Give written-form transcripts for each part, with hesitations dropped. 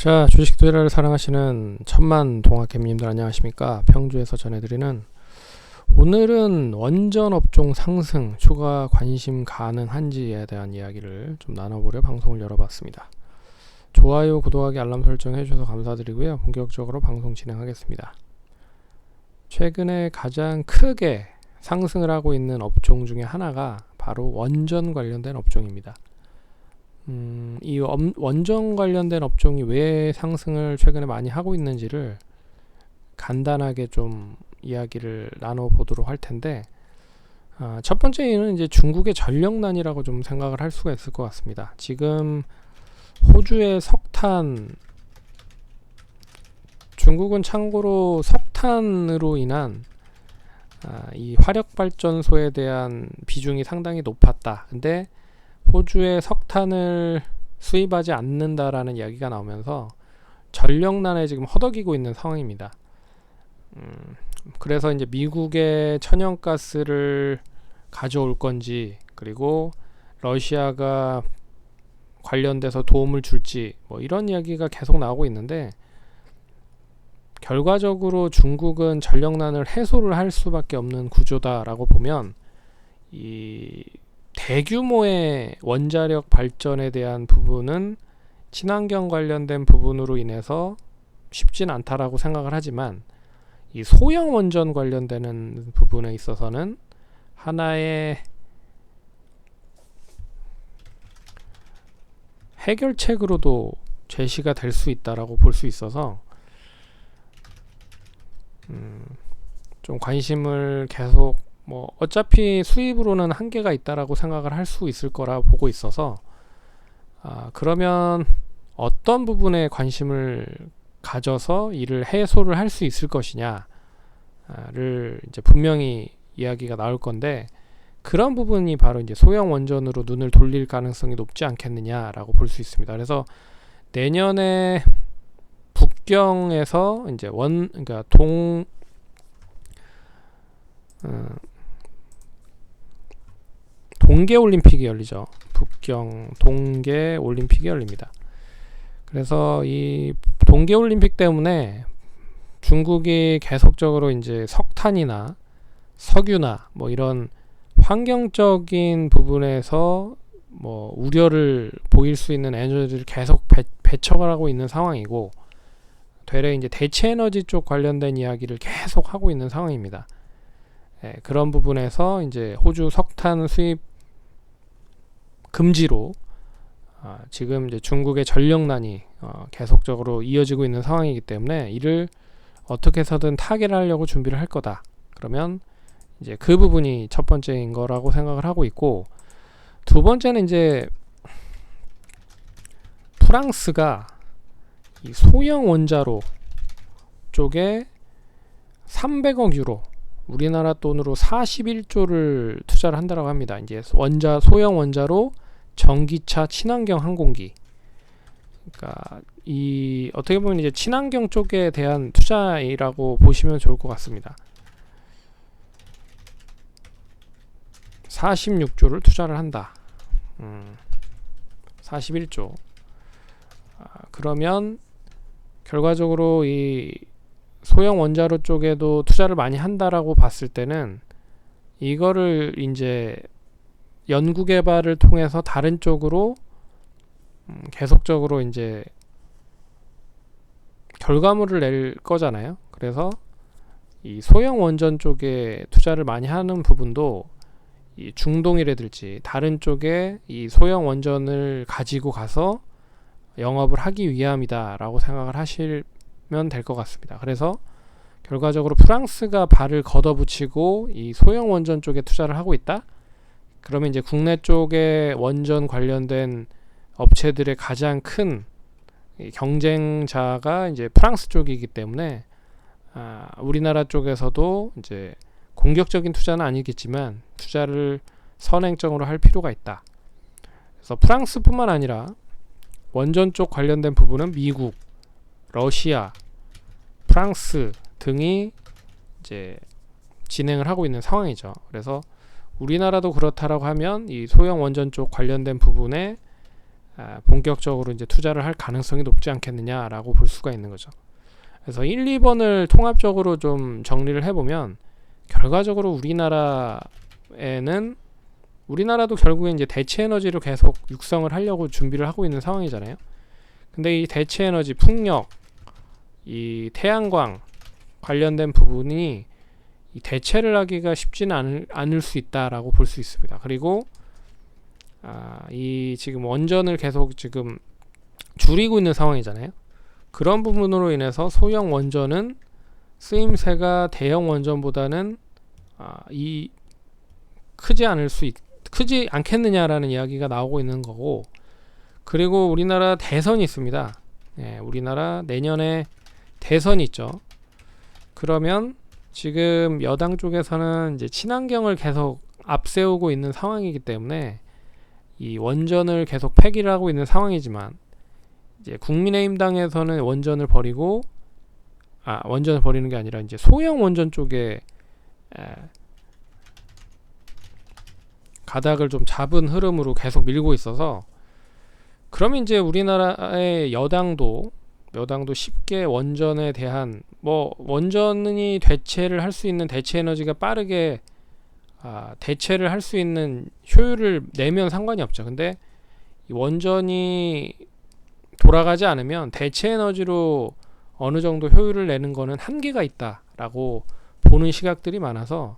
자, 주식 투자를 사랑하시는 천만 동학개미님들 안녕하십니까? 평주에서 전해드리는 오늘은 원전 업종 상승 추가 관심 가능한지에 대한 이야기를 좀 나눠보려 방송을 열어봤습니다. 좋아요, 구독하기, 알람 설정 해주셔서 감사드리고요. 본격적으로 방송 진행하겠습니다. 최근에 가장 크게 상승을 하고 있는 업종 중에 하나가 바로 원전 관련된 업종입니다. 이 원전 관련된 업종이 왜 상승을 최근에 많이 하고 있는지를 간단하게 좀 이야기를 나눠보도록 할 텐데, 첫 번째는 이제 중국의 전력난이라고 좀 생각을 할 수가 있을 것 같습니다. 지금 호주의 석탄, 중국은 참고로 석탄으로 인한 이 화력발전소에 대한 비중이 상당히 높았다. 근데 호주의 석탄을 수입하지 않는다라는 이야기가 나오면서 전력난에 지금 허덕이고 있는 상황입니다. 그래서 이제 미국의 천연가스를 가져올 건지, 그리고 러시아가 관련돼서 도움을 줄지, 뭐 이런 이야기가 계속 나오고 있는데, 결과적으로 중국은 전력난을 해소를 할 수밖에 없는 구조다라고 보면, 이 대규모의 원자력 발전에 대한 부분은 친환경 관련된 부분으로 인해서 쉽진 않다라고 생각을 하지만, 이 소형 원전 관련되는 부분에 있어서는 하나의 해결책으로도 제시가 될 수 있다라고 볼 수 있어서 좀 관심을 계속, 뭐 어차피 수입으로는 한계가 있다라고 생각을 할 수 있을 거라 보고 있어서, 그러면 어떤 부분에 관심을 가져서 이를 해소를 할 수 있을 것이냐를 이제 분명히 이야기가 나올 건데, 그런 부분이 바로 이제 소형 원전으로 눈을 돌릴 가능성이 높지 않겠느냐라고 볼 수 있습니다. 그래서 내년에 북경에서 이제 그러니까 동계 올림픽이 열리죠. 북경 동계 올림픽이 열립니다. 그래서 이 동계 올림픽 때문에 중국이 계속적으로 이제 석탄이나 석유나 뭐 이런 환경적인 부분에서 뭐 우려를 보일 수 있는 에너지를 계속 배척을 하고 있는 상황이고, 되레 이제 대체 에너지 쪽 관련된 이야기를 계속 하고 있는 상황입니다. 그런 부분에서 이제 호주 석탄 수입 금지로 지금 이제 중국의 전력난이 계속적으로 이어지고 있는 상황이기 때문에 이를 어떻게 해서든 타개를 하려고 준비를 할 거다. 그러면 이제 그 부분이 첫 번째인 거라고 생각을 하고 있고, 두 번째는 이제 프랑스가 이 소형 원자로 쪽에 300억 유로, 우리나라 돈으로 41조를 투자를 한다고 합니다. 이제 소형 원자로 전기차 친환경 항공기. 그러니까 이 어떻게 보면 이제 친환경 쪽에 대한 투자이라고 보시면 좋을 것 같습니다. 46조를 투자를 한다. 41조. 그러면 결과적으로 이 소형 원자로 쪽에도 투자를 많이 한다라고 봤을 때는 이거를 이제 연구 개발을 통해서 다른 쪽으로 계속적으로 이제 결과물을 낼 거잖아요. 그래서 이 소형 원전 쪽에 투자를 많이 하는 부분도 이 중동이라든지 다른 쪽에 이 소형 원전을 가지고 가서 영업을 하기 위함이다라고 생각을 하시면 될 것 같습니다. 그래서 결과적으로 프랑스가 발을 걷어붙이고 이 소형 원전 쪽에 투자를 하고 있다? 그러면 이제 국내 쪽에 원전 관련된 업체들의 가장 큰 경쟁자가 이제 프랑스 쪽이기 때문에 우리나라 쪽에서도 이제 공격적인 투자는 아니겠지만 투자를 선행적으로 할 필요가 있다. 그래서 프랑스뿐만 아니라 원전 쪽 관련된 부분은 미국, 러시아, 프랑스 등이 이제 진행을 하고 있는 상황이죠. 그래서 우리나라도 그렇다라고 하면 이 소형 원전 쪽 관련된 부분에 본격적으로 이제 투자를 할 가능성이 높지 않겠느냐라고 볼 수가 있는 거죠. 그래서 1, 2번을 통합적으로 좀 정리를 해보면 결과적으로 우리나라도 결국에 이제 대체 에너지를 계속 육성을 하려고 준비를 하고 있는 상황이잖아요. 근데 이 대체 에너지, 풍력, 이 태양광 관련된 부분이 이 대체를 하기가 쉽지는 않을 수 있다라고 볼 수 있습니다. 그리고 이 지금 원전을 계속 지금 줄이고 있는 상황이잖아요. 그런 부분으로 인해서 소형 원전은 쓰임새가 대형 원전보다는 크지 않겠느냐라는 이야기가 나오고 있는 거고, 그리고 우리나라 대선이 있습니다. 우리나라 내년에 대선이 있죠. 그러면 지금 여당 쪽에서는 이제 친환경을 계속 앞세우고 있는 상황이기 때문에 이 원전을 계속 폐기를 하고 있는 상황이지만, 이제 국민의힘 당에서는 원전을 버리는 게 아니라 이제 소형 원전 쪽에 가닥을 좀 잡은 흐름으로 계속 밀고 있어서, 그러면 이제 우리나라의 여당도 쉽게 원전에 대한 원전이 대체를 할 수 있는 대체 에너지가 빠르게 대체를 할 수 있는 효율을 내면 상관이 없죠. 근데 이 원전이 돌아가지 않으면 대체 에너지로 어느 정도 효율을 내는 거는 한계가 있다라고 보는 시각들이 많아서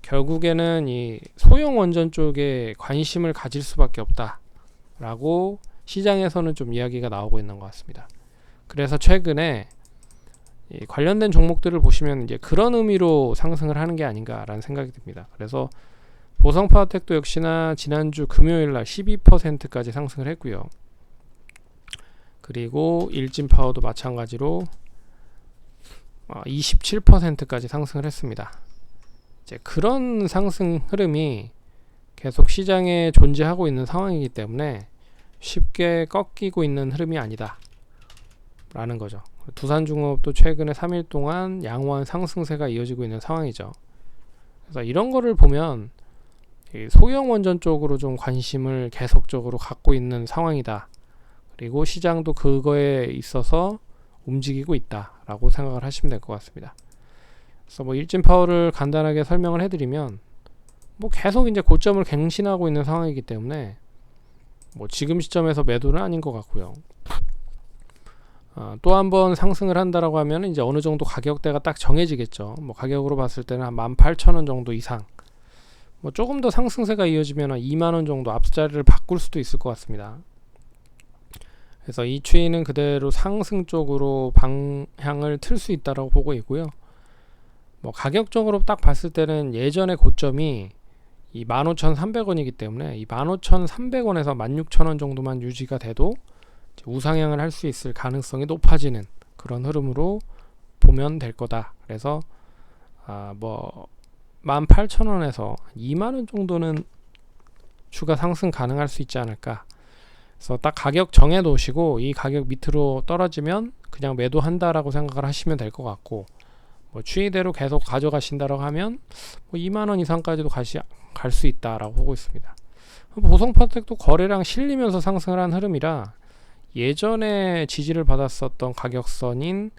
결국에는 이 소형 원전 쪽에 관심을 가질 수밖에 없다라고 시장에서는 좀 이야기가 나오고 있는 것 같습니다. 그래서 최근에 이 관련된 종목들을 보시면 이제 그런 의미로 상승을 하는 게 아닌가라는 생각이 듭니다. 그래서 보성파워텍도 역시나 지난주 금요일날 12%까지 상승을 했고요. 그리고 일진파워도 마찬가지로 27%까지 상승을 했습니다. 이제 그런 상승 흐름이 계속 시장에 존재하고 있는 상황이기 때문에 쉽게 꺾이고 있는 흐름이 아니다 라는 거죠. 두산중업도 최근에 3일 동안 양호한 상승세가 이어지고 있는 상황이죠. 그래서 이런 거를 보면 소형 원전 쪽으로 좀 관심을 계속적으로 갖고 있는 상황이다. 그리고 시장도 그거에 있어서 움직이고 있다라고 생각을 하시면 될 것 같습니다. 그래서 일진파워를 간단하게 설명을 해드리면 계속 이제 고점을 갱신하고 있는 상황이기 때문에 지금 시점에서 매도는 아닌 것 같고요. 또 한 번 상승을 한다라고 하면 이제 어느 정도 가격대가 딱 정해지겠죠. 가격으로 봤을 때는 한 18,000원 정도 이상, 조금 더 상승세가 이어지면 2만원 정도 앞자리를 바꿀 수도 있을 것 같습니다. 그래서 이 추이는 그대로 상승 쪽으로 방향을 틀 수 있다라고 보고 있고요. 가격적으로 딱 봤을 때는 예전의 고점이 이 15,300원이기 때문에 이 15,300원에서 16,000원 정도만 유지가 돼도 우상향을 할 수 있을 가능성이 높아지는 그런 흐름으로 보면 될 거다. 그래서 18,000원에서 2만원 정도는 추가 상승 가능할 수 있지 않을까. 그래서 딱 가격 정해 놓으시고 이 가격 밑으로 떨어지면 그냥 매도한다라고 생각을 하시면 될 것 같고, 추이대로 계속 가져가신다라고 하면 2만원 이상까지도 갈 수 있다라고 보고 있습니다. 보성파텍도 거래량 실리면서 상승을 한 흐름이라 예전에 지지를 받았었던 가격선인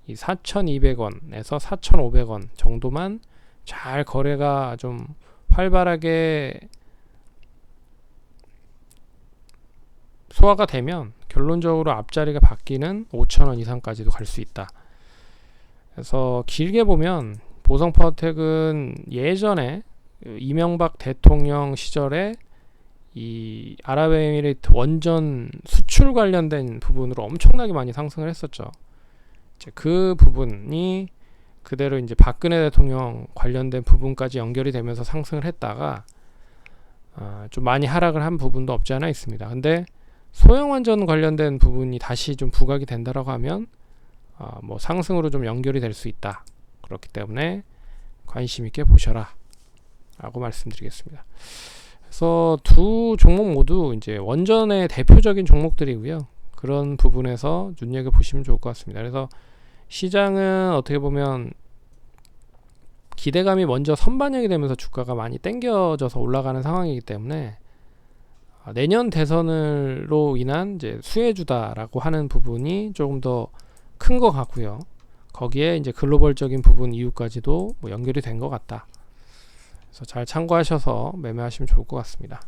이 4,200원에서 4,500원 정도만 잘 거래가 좀 활발하게 소화가 되면 결론적으로 앞자리가 바뀌는 5,000원 이상까지도 갈 수 있다. 그래서 길게 보면 보성파워텍은 예전에 이명박 대통령 시절에 이 아랍에미레이트 원전 수출 관련된 부분으로 엄청나게 많이 상승을 했었죠. 이제 그 부분이 그대로 이제 박근혜 대통령 관련된 부분까지 연결이 되면서 상승을 했다가 좀 많이 하락을 한 부분도 없지 않아 있습니다. 근데 소형 원전 관련된 부분이 다시 좀 부각이 된다라고 하면 상승으로 좀 연결이 될 수 있다. 그렇기 때문에 관심 있게 보셔라 라고 말씀드리겠습니다. 그래서 두 종목 모두 이제 원전의 대표적인 종목들이고요. 그런 부분에서 눈여겨보시면 좋을 것 같습니다. 그래서 시장은 어떻게 보면 기대감이 먼저 선반영이 되면서 주가가 많이 땡겨져서 올라가는 상황이기 때문에 내년 대선으로 인한 이제 수혜주다라고 하는 부분이 조금 더 큰 것 같고요. 거기에 이제 글로벌적인 부분 이유까지도 뭐 연결이 된 것 같다. 그래서 잘 참고하셔서 매매하시면 좋을 것 같습니다.